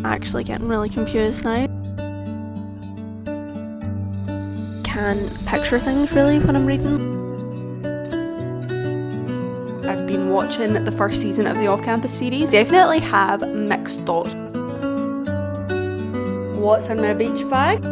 Actually getting really confused now. Can't picture things really when I'm reading. I've been watching the first season of the off-campus series. Definitely have mixed thoughts. What's in my beach bag?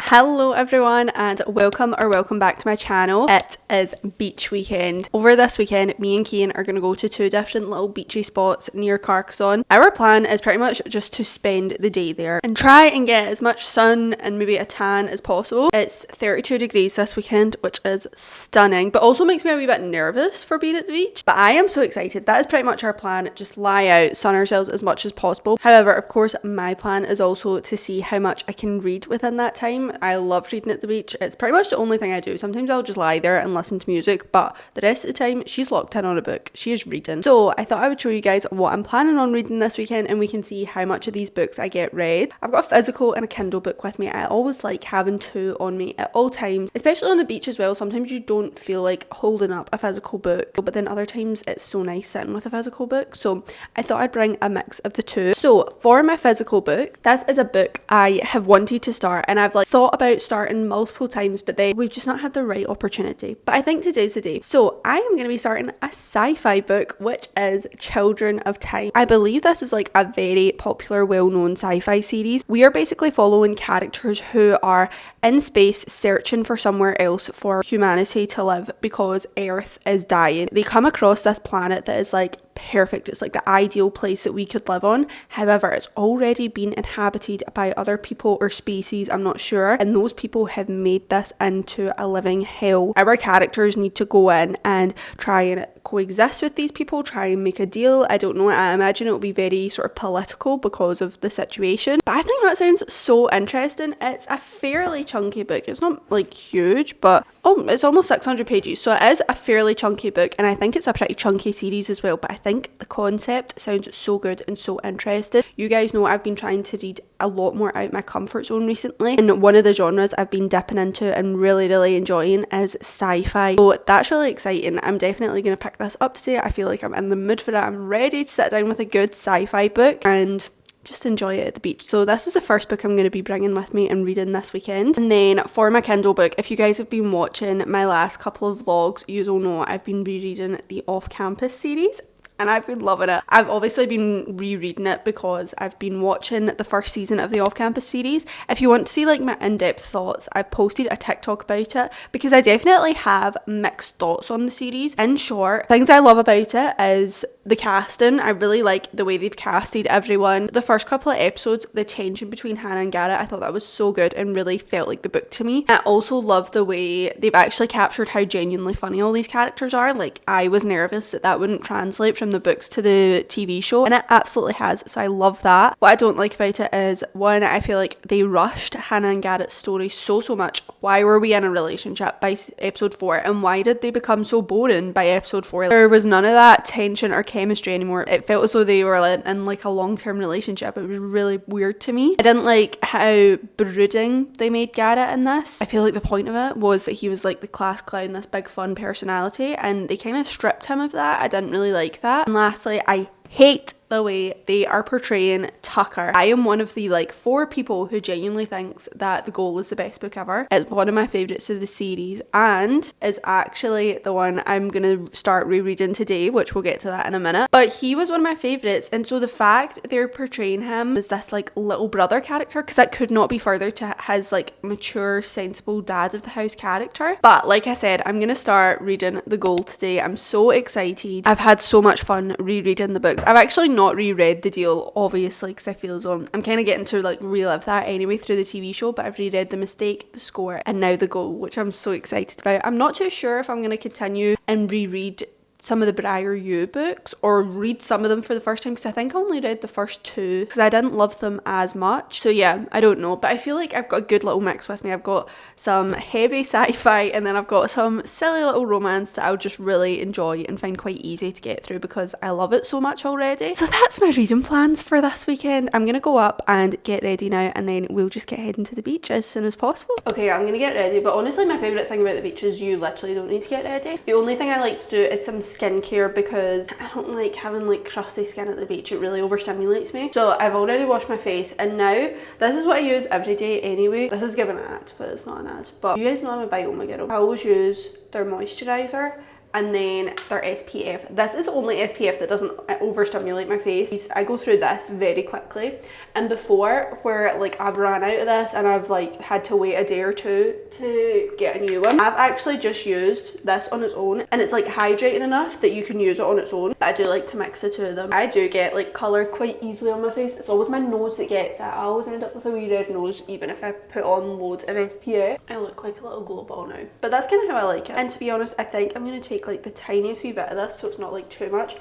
Hello everyone and welcome back to my channel. It is beach weekend. Over this weekend, me and Cian are going to go to two different little beachy spots near Carcassonne. Our plan is pretty much just to spend the day there and try and get as much sun and maybe a tan as possible. It's 32 degrees this weekend, which is stunning, but also makes me a wee bit nervous for being at the beach. But I am so excited. That is pretty much our plan. Just lie out, sun ourselves as much as possible. However, of course, my plan is also to see how much I can read within that time. I love reading at the beach. It's pretty much the only thing I do. Sometimes I'll just lie there and listen to music, but the rest of the time she's locked in on a book. She is reading. So I thought I would show you guys what I'm planning on reading this weekend and we can see how much of these books I get read. I've got a physical and a Kindle book with me. I always like having two on me at all times, especially on the beach as well. Sometimes you don't feel like holding up a physical book, but then other times it's so nice sitting with a physical book. So I thought I'd bring a mix of the two. So for my physical book, this is a book I have wanted to start and I've like thought about starting multiple times, but then we've just not had the right opportunity. But I think today's the day. So I am going to be starting a sci-fi book, which is Children of Time. I believe this is like a very popular, well-known sci-fi series. We are basically following characters who are in space searching for somewhere else for humanity to live because Earth is dying. They come across this planet that is like perfect. It's like the ideal place that we could live on. However, it's already been inhabited by other people or species, I'm not sure, and those people have made this into a living hell. Our characters need to go in and try and coexist with these people, try and make a deal. I don't know, I imagine it'll be very sort of political because of the situation, but I think that sounds so interesting. It's a fairly chunky book. It's not like huge, but it's almost 600 pages, so it is a fairly chunky book, and I think it's a pretty chunky series as well. But I think the concept sounds so good and so interesting. You guys know I've been trying to read a lot more out my comfort zone recently, and one of the genres I've been dipping into and really enjoying is sci-fi, so that's really exciting. I'm definitely going to pick this up today. I feel like I'm in the mood for it. I'm ready to sit down with a good sci-fi book and just enjoy it at the beach. So this is the first book I'm going to be bringing with me and reading this weekend. And then for my Kindle book, if you guys have been watching my last couple of vlogs, you all know I've been rereading the off-campus series and I've been loving it. I've obviously been rereading it because I've been watching the first season of the off-campus series. If you want to see like my in-depth thoughts, I've posted a TikTok about it because I definitely have mixed thoughts on the series. In short, things I love about it is the casting. I really like the way they've casted everyone. The first couple of episodes, the tension between Hannah and Garrett, I thought that was so good and really felt like the book to me. I also love the way they've actually captured how genuinely funny all these characters are. Like, I was nervous that that wouldn't translate from the books to the TV show, and it absolutely has, so I love that. What I don't like about it is, one, I feel like they rushed Hannah and Garrett's story so much. Why were we in a relationship by episode 4, and why did they become so boring by episode 4? There was none of that tension or chemistry anymore. It felt as though they were in like a long-term relationship. It was really weird to me. I didn't like how brooding they made Garrett in this. I feel like the point of it was that he was like the class clown, this big fun personality, and they kind of stripped him of that. I didn't really like that. And lastly, I hate the way they are portraying Tucker. I am one of the like 4 people who genuinely thinks that The Goal is the best book ever. It's one of my favourites of the series and is actually the one I'm gonna start rereading today, which we'll get to that in a minute. But he was one of my favourites, and so the fact they're portraying him as this like little brother character, because that could not be further to his like mature, sensible dad of the house character. But like I said, I'm gonna start reading The Goal today. I'm so excited. I've had so much fun rereading the books. I've actually not reread The Deal, obviously, because I feel as though I'm kind of getting to like relive that anyway through the TV show, but I've reread The Mistake, The Score, and now The Goal, which I'm so excited about. I'm not too sure if I'm going to continue and reread some of the Briar U books or read some of them for the first time, because I think I only read the first 2 because I didn't love them as much. So yeah, I don't know, but I feel like I've got a good little mix with me. I've got some heavy sci-fi and then I've got some silly little romance that I'll just really enjoy and find quite easy to get through because I love it so much already. So that's my reading plans for this weekend. I'm gonna go up and get ready now and then we'll just get heading to the beach as soon as possible. Okay, I'm gonna get ready, but honestly my favourite thing about the beach is you literally don't need to get ready. The only thing I like to do is some skincare because I don't like having like crusty skin at the beach. It really overstimulates me. So I've already washed my face, and now this is what I use every day anyway. This is giving an ad, but it's not an ad. But you guys know I'm a Bioma girl. I always use their moisturizer and then their SPF. This is only SPF that doesn't overstimulate my face. I go through this very quickly, and before where like I've ran out of this and I've like had to wait a day or two to get a new one, I've actually just used this on its own, and it's like hydrating enough that you can use it on its own. But I do like to mix the two of them. I do get like colour quite easily on my face. It's always my nose that gets it. I always end up with a wee red nose even if I put on loads of SPF. I look like a little glow ball now, but that's kind of how I like it. And to be honest, I think I'm going to take like the tiniest wee bit of this so it's not like too much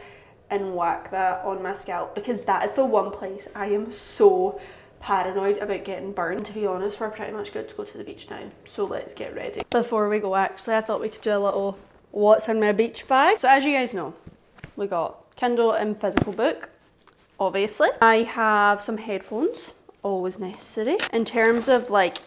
and whack that on my scalp, because that is the one place I am so paranoid about getting burned. To be honest, we're pretty much good to go to the beach now, so let's get ready. Before we go, actually, I thought we could do a little what's in my beach bag. So as you guys know, we got Kindle and physical book, obviously. I have some headphones, always necessary. In terms of like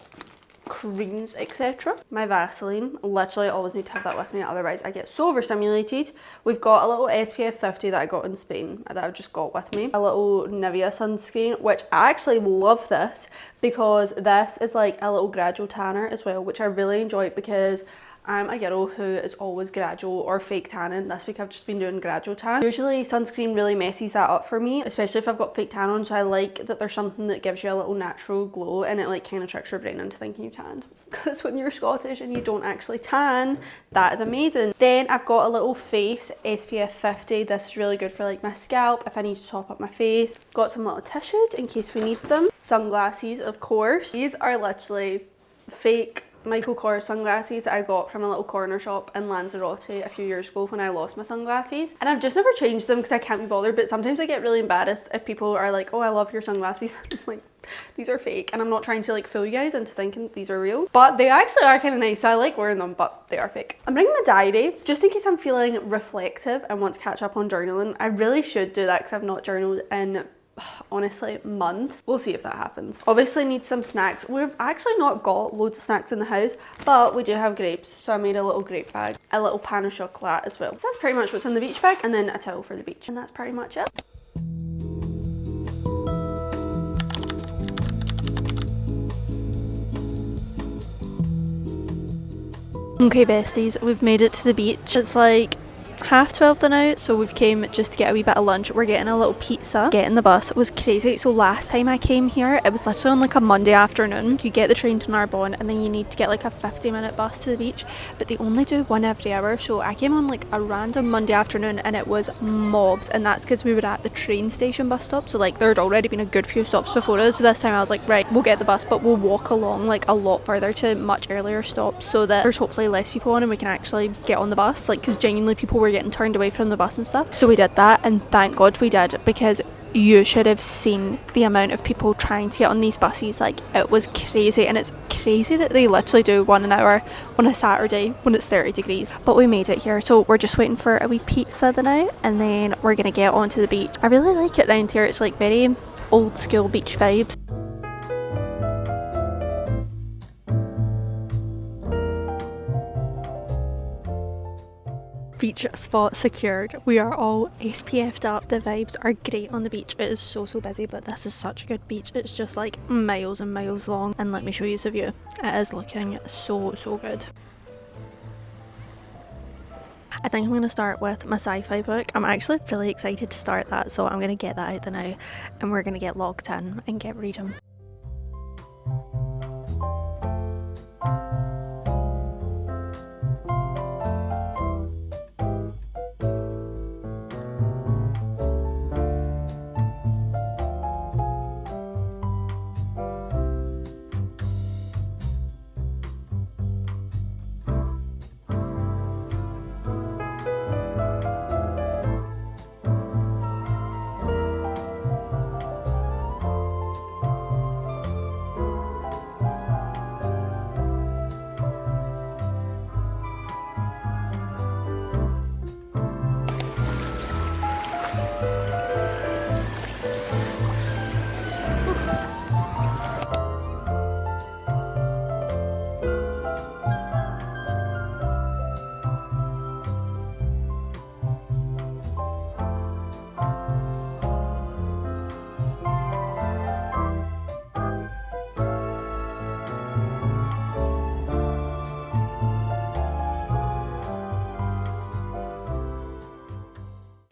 creams, etc. My Vaseline, literally always need to have that with me, otherwise I get so overstimulated. We've got a little SPF 50 that I got in Spain that I've just got with me. A little Nivea sunscreen, which I actually love this because this is like a little gradual tanner as well, which I really enjoy because I'm a girl who is always gradual or fake tanning. This week I've just been doing gradual tan. Usually sunscreen really messes that up for me, especially if I've got fake tan on, so I like that there's something that gives you a little natural glow and it like kind of tricks your brain into thinking you tanned. Because when you're Scottish and you don't actually tan, that is amazing. Then I've got a little face SPF 50. This is really good for like my scalp if I need to top up my face. Got some little tissues in case we need them. Sunglasses, of course. These are literally fake Michael Kors sunglasses that I got from a little corner shop in Lanzarote a few years ago when I lost my sunglasses, and I've just never changed them because I can't be bothered. But sometimes I get really embarrassed if people are like, oh, I love your sunglasses. I'm like, these are fake, and I'm not trying to like fool you guys into thinking these are real, but they actually are kind of nice. I like wearing them, but they are fake. I'm bringing my diary just in case I'm feeling reflective and want to catch up on journaling. I really should do that because I've not journaled in honestly months. We'll see if that happens. Obviously need some snacks. We've actually not got loads of snacks in the house, but we do have grapes, so I made a little grape bag, a little pan of chocolate as well. So that's pretty much what's in the beach bag, and then a towel for the beach, and that's pretty much it. Okay besties, we've made it to the beach. It's like 12:30 now, so we've came just to get a wee bit of lunch. We're getting a little pizza. Getting the bus was crazy. So last time I came here, it was literally on like a Monday afternoon. You get the train to Narbonne and then you need to get like a 50-minute bus to the beach, but they only do one every hour. So I came on like a random Monday afternoon and it was mobbed, and that's because we were at the train station bus stop, so like there'd already been a good few stops before us. So this time I was like, right, we'll get the bus, but we'll walk along like a lot further to much earlier stops so that there's hopefully less people on and we can actually get on the bus, like because genuinely people were getting turned away from the bus and stuff. So we did that, and thank God we did, because you should have seen the amount of people trying to get on these buses. Like, it was crazy, and it's crazy that they literally do one an hour on a Saturday when it's 30 degrees. But we made it here, so we're just waiting for a wee pizza the now, and then we're gonna get onto the beach. I really like it around here. It's like very old school beach vibes. Beach spot secured. We are all SPF'd up. The vibes are great on the beach. It is so busy, but this is such a good beach. It's just like miles and miles long, and let me show you the view. It is looking so good. I think I'm going to start with my sci-fi book. I'm actually really excited to start that, so I'm going to get that out the now, and we're going to get logged in and get reading.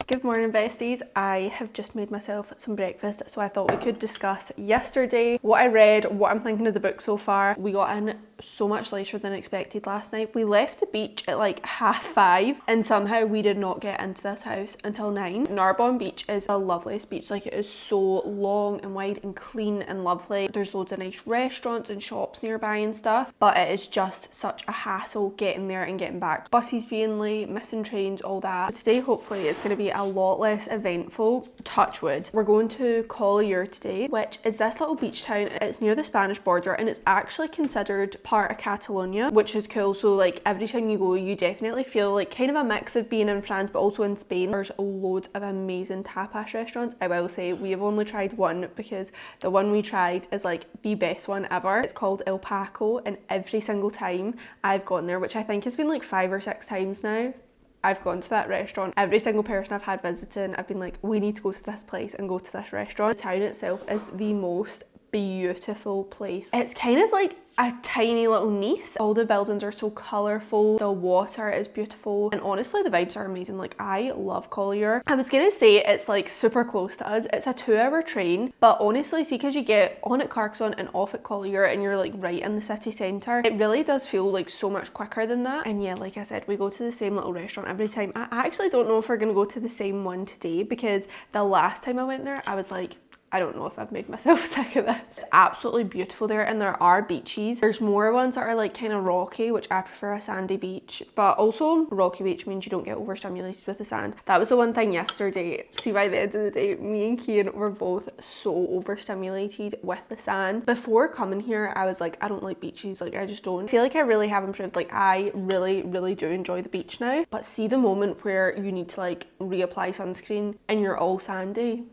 Good morning besties. I have just made myself some breakfast, so I thought we could discuss yesterday, what I read, what I'm thinking of the book so far. We got in so much later than expected last night. We left the beach at like 5:30 and somehow we did not get into this house until 9. Narbonne Beach is the loveliest beach. Like, it is so long and wide and clean and lovely. There's loads of nice restaurants and shops nearby and stuff, but it is just such a hassle getting there and getting back. Buses being late, missing trains, all that. Today hopefully it's going to be a lot less eventful, touch wood. We're going to Collier today, which is this little beach town. It's near the Spanish border and it's actually considered part of Catalonia, which is cool. So like every time you go, you definitely feel like kind of a mix of being in France but also in Spain. There's loads of amazing tapas restaurants. I will say we have only tried one because the one we tried is like the best one ever. It's called El Paco, and every single time I've gone there, which I think has been like 5 or 6 times now, I've gone to that restaurant. Every single person I've had visiting, I've been like, we need to go to this place and go to this restaurant. The town itself is the most beautiful place. It's kind of like a tiny little Nice. All the buildings are so colourful, the water is beautiful, and honestly the vibes are amazing. Like, I love Collier. I was gonna say it's like super close to us. It's a 2-hour train, but honestly, see, because you get on at Carcassonne and off at Collier and you're like right in the city centre, it really does feel like so much quicker than that. And yeah, like I said, we go to the same little restaurant every time. I actually don't know if we're gonna go to the same one today, because the last time I went there I was like, I don't know if I've made myself sick of this. It's absolutely beautiful there, and there are beaches. There's more ones that are like kind of rocky, which I prefer a sandy beach, but also rocky beach means you don't get overstimulated with the sand. That was the one thing yesterday. See, by the end of the day, me and Kian were both so overstimulated with the sand. Before coming here, I was like, I don't like beaches. Like, I just don't. I feel like I really have improved. Like, I really do enjoy the beach now. But see the moment where you need to like reapply sunscreen and you're all sandy,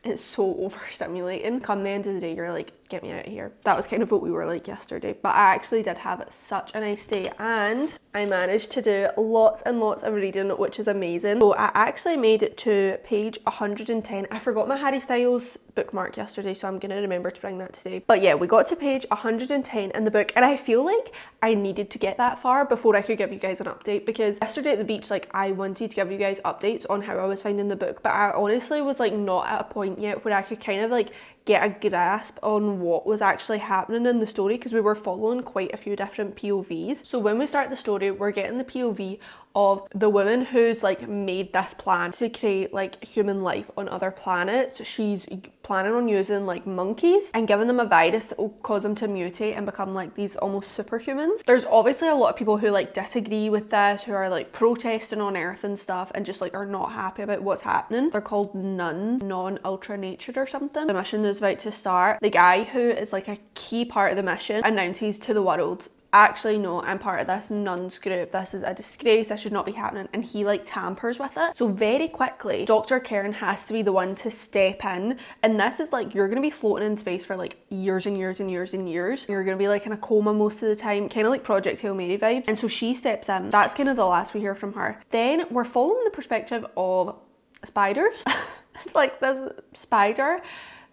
it's so overstimulating. Come the end of the day, you're like, get me out of here. That was kind of what we were like yesterday. But I actually did have such a nice day, and I managed to do lots and lots of reading, which is amazing. So I actually made it to page 110. I forgot my Harry Styles bookmark yesterday, so I'm gonna remember to bring that today. But yeah, we got to page 110 in the book, and I feel like I needed to get that far before I could give you guys an update, because yesterday at the beach, like, I wanted to give you guys updates on how I was finding the book, but I honestly was like not at a point yet where I could kind of like get a grasp on what was actually happening in the story, because we were following quite a few different POVs. So when we start the story, we're getting the POV of the woman who's like made this plan to create like human life on other planets. She's planning on using like monkeys and giving them a virus that will cause them to mutate and become like these almost superhumans. There's obviously a lot of people who like disagree with this, who are like protesting on Earth and stuff, and just like are not happy about what's happening. They're called nuns, non-ultra natured or something. The mission is about to start. The guy who is like a key part of the mission announces to the world, actually no, I'm part of this nuns group, this is a disgrace, this should not be happening, and he like tampers with it. So very quickly Dr. Karen has to be the one to step in, and this is like, you're gonna be floating in space for like years and years and years and years. You're gonna be like in a coma most of the time, kind of like Project Hail Mary vibes, and so she steps in. That's kind of the last we hear from her. Then we're following the perspective of spiders. It's like this spider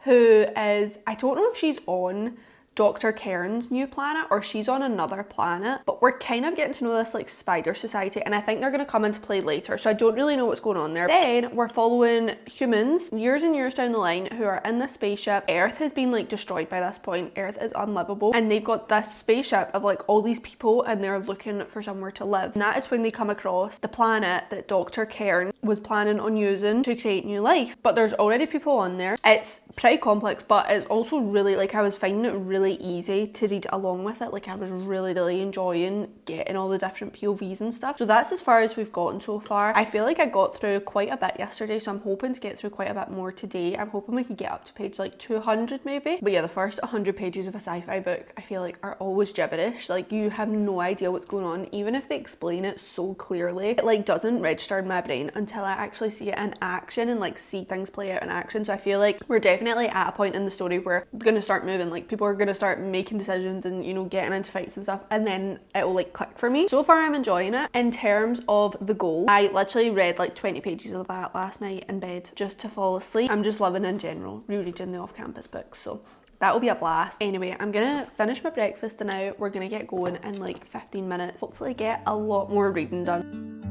who is, I don't know if she's on Dr. Cairn's new planet or she's on another planet, but we're kind of getting to know this like spider society, and I think they're going to come into play later, so I don't really know what's going on there. Then we're following humans years and years down the line who are in this spaceship. Earth has been like destroyed by this point. Earth is unlivable, and they've got this spaceship of like all these people, and they're looking for somewhere to live, and that is when they come across the planet that Dr. Cairn was planning on using to create new life. But there's already people on there. It's pretty complex, but it's also really, like, I was finding it really easy to read along with it. Like, I was really enjoying getting all the different POVs and stuff. So that's as far as we've gotten so far. I feel like I got through quite a bit yesterday, so I'm hoping to get through quite a bit more today. I'm hoping we can get up to page like 200 maybe. But yeah, the first 100 pages of a sci-fi book I feel like are always gibberish. Like, you have no idea what's going on, even if they explain it so clearly. It like doesn't register in my brain until I actually see it in action and like see things play out in action. So I feel like we're definitely at a point in the story where we're gonna start moving, like people are gonna start making decisions and, you know, getting into fights and stuff, and then it will like click for me. So far I'm enjoying it. In terms of the goal, I literally read like 20 pages of that last night in bed just to fall asleep. I'm just loving in general rereading the off-campus books, so that will be a blast. Anyway, I'm gonna finish my breakfast now. We're gonna get going in like 15 minutes, hopefully get a lot more reading done.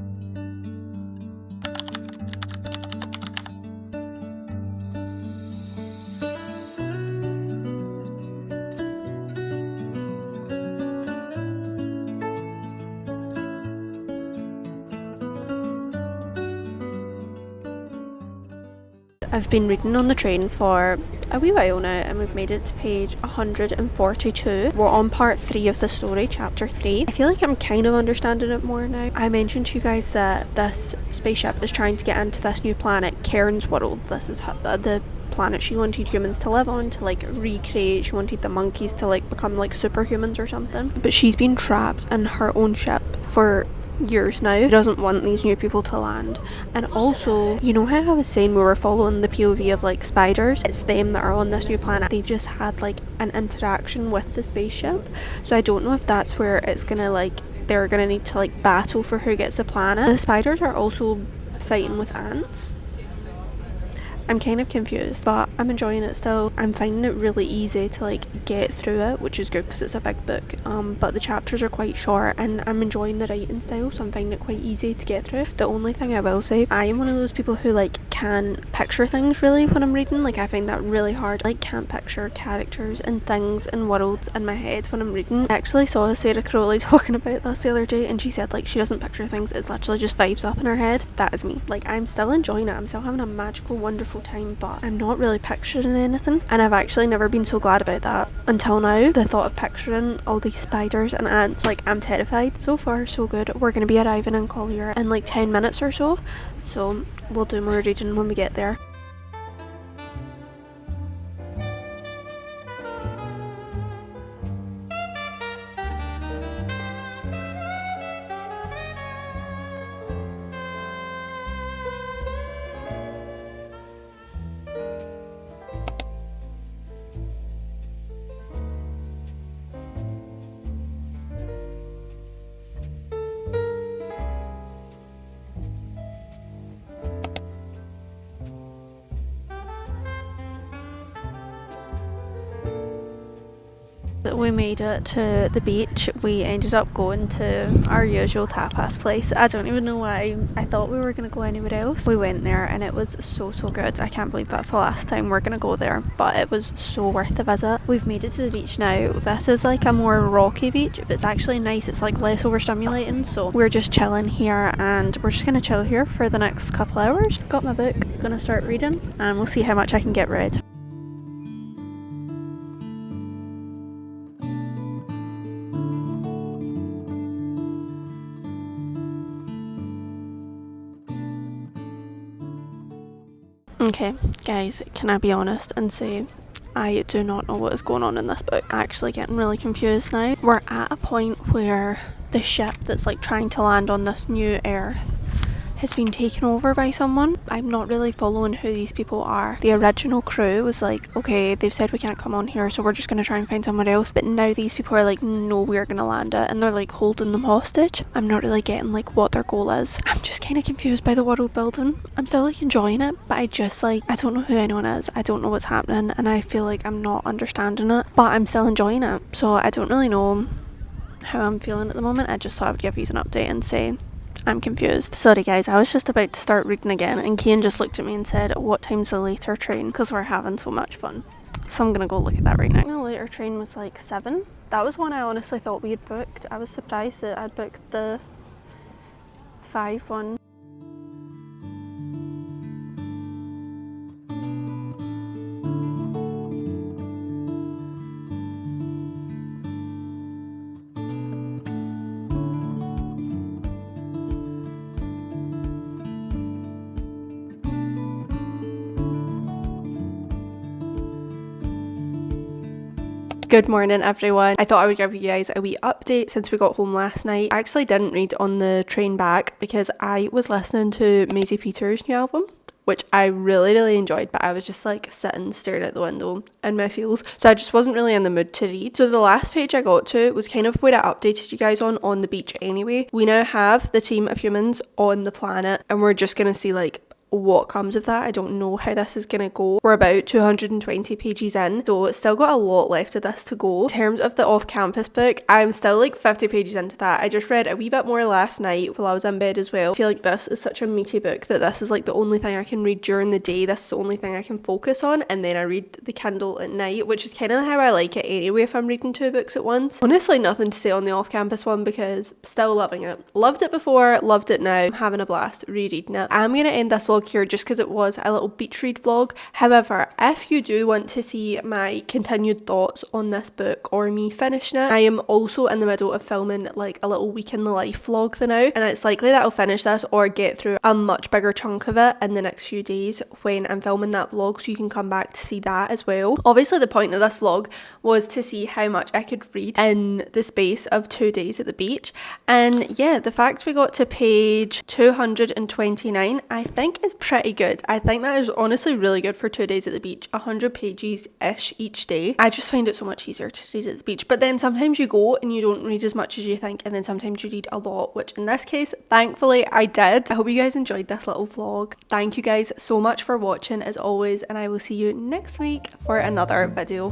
I've been reading on the train for a wee while now and we've made it to page 142. We're on part 3 of the story, chapter 3. I feel like I'm kind of understanding it more now. I mentioned to you guys that this spaceship is trying to get into this new planet, Cairn's world. This is the planet she wanted humans to live on, to like recreate. She wanted the monkeys to like become like superhumans or something. But she's been trapped in her own ship for years now. She doesn't want these new people to land. And also, you know how I was saying we were following the POV of like spiders? It's them that are on this new planet. They've just had like an interaction with the spaceship, so I don't know if that's where it's gonna like they're gonna need to like battle for who gets the planet. The spiders are also fighting with ants. I'm kind of confused, but I'm enjoying it still. I'm finding it really easy to like get through it, which is good because it's a big book, but the chapters are quite short and I'm enjoying the writing style, so I'm finding it quite easy to get through. The only thing I will say, I am one of those people who like can picture things really when I'm reading. Like I find that really hard. Like can't picture characters and things and worlds in my head when I'm reading. I actually saw Sarah Crowley talking about this the other day and she said like she doesn't picture things, it's literally just vibes up in her head. That is me. Like I'm still enjoying it, I'm still having a magical, wonderful time, but I'm not really picturing anything, and I've actually never been so glad about that until now. The thought of picturing all these spiders and ants, like I'm terrified. So far so good. We're going to be arriving in Collier in like 10 minutes or so we'll do more reading when we get there. We made it to the beach. We ended up going to our usual tapas place. I don't even know why I thought we were going to go anywhere else. We went there and it was so good. I can't believe that's the last time we're going to go there, but it was so worth the visit. We've made it to the beach now. This is like a more rocky beach, but it's actually nice. It's like less overstimulating, so we're just chilling here and we're just going to chill here for the next couple hours. Got my book, gonna start reading and we'll see how much I can get read. Okay, guys, can I be honest and say I do not know what is going on in this book. I'm actually getting really confused now. We're at a point where the ship that's like trying to land on this new Earth has been taken over by someone. I'm not really following who these people are. The original crew was like, okay, they've said we can't come on here, so we're just going to try and find somewhere else. But now these people are like, no, we're going to land it. And they're like holding them hostage. I'm not really getting like what their goal is. I'm just kind of confused by the world building. I'm still like enjoying it, but I just like, I don't know who anyone is. I don't know what's happening. And I feel like I'm not understanding it, but I'm still enjoying it. So I don't really know how I'm feeling at the moment. I just thought I would give you an update and say I'm confused. Sorry guys, I was just about to start reading again and Kane just looked at me and said, what time's the later train? Because we're having so much fun. So I'm gonna go look at that right now. The later train was like 7. That was one I honestly thought we had booked. I was surprised that I'd booked the 5 one. Good morning everyone. I thought I would give you guys a wee update since we got home last night. I actually didn't read on the train back because I was listening to Maisie Peters' new album, which I really enjoyed, but I was just like sitting staring out the window in my feels, so I just wasn't really in the mood to read. So the last page I got to was kind of where I updated you guys on the beach anyway. We now have the team of humans on the planet and we're just gonna see like what comes of that. I don't know how this is gonna go. We're about 220 pages in, so it's still got a lot left of this to go. In terms of the off-campus book, I'm still like 50 pages into that. I just read a wee bit more last night while I was in bed as well. I feel like this is such a meaty book that this is like the only thing I can read during the day. This is the only thing I can focus on, and then I read the Kindle at night, which is kind of how I like it anyway if I'm reading 2 books at once. Honestly, nothing to say on the off-campus one because still loving it. Loved it before, loved it now. I'm having a blast rereading it. I'm gonna end this vlog vlog here just because it was a little beach read vlog. However, if you do want to see my continued thoughts on this book or me finishing it, I am also in the middle of filming like a little week in the life vlog now, and it's likely that I'll finish this or get through a much bigger chunk of it in the next few days when I'm filming that vlog, so you can come back to see that as well. Obviously the point of this vlog was to see how much I could read in the space of 2 days at the beach, and yeah, the fact we got to page 229 I think is pretty good. I think that is honestly really good for 2 days at the beach. 100 pages ish each day. I just find it so much easier to read at the beach, but then sometimes you go and you don't read as much as you think, and then sometimes you read a lot, which in this case thankfully I did. I hope you guys enjoyed this little vlog. Thank you guys so much for watching as always, and I will see you next week for another video.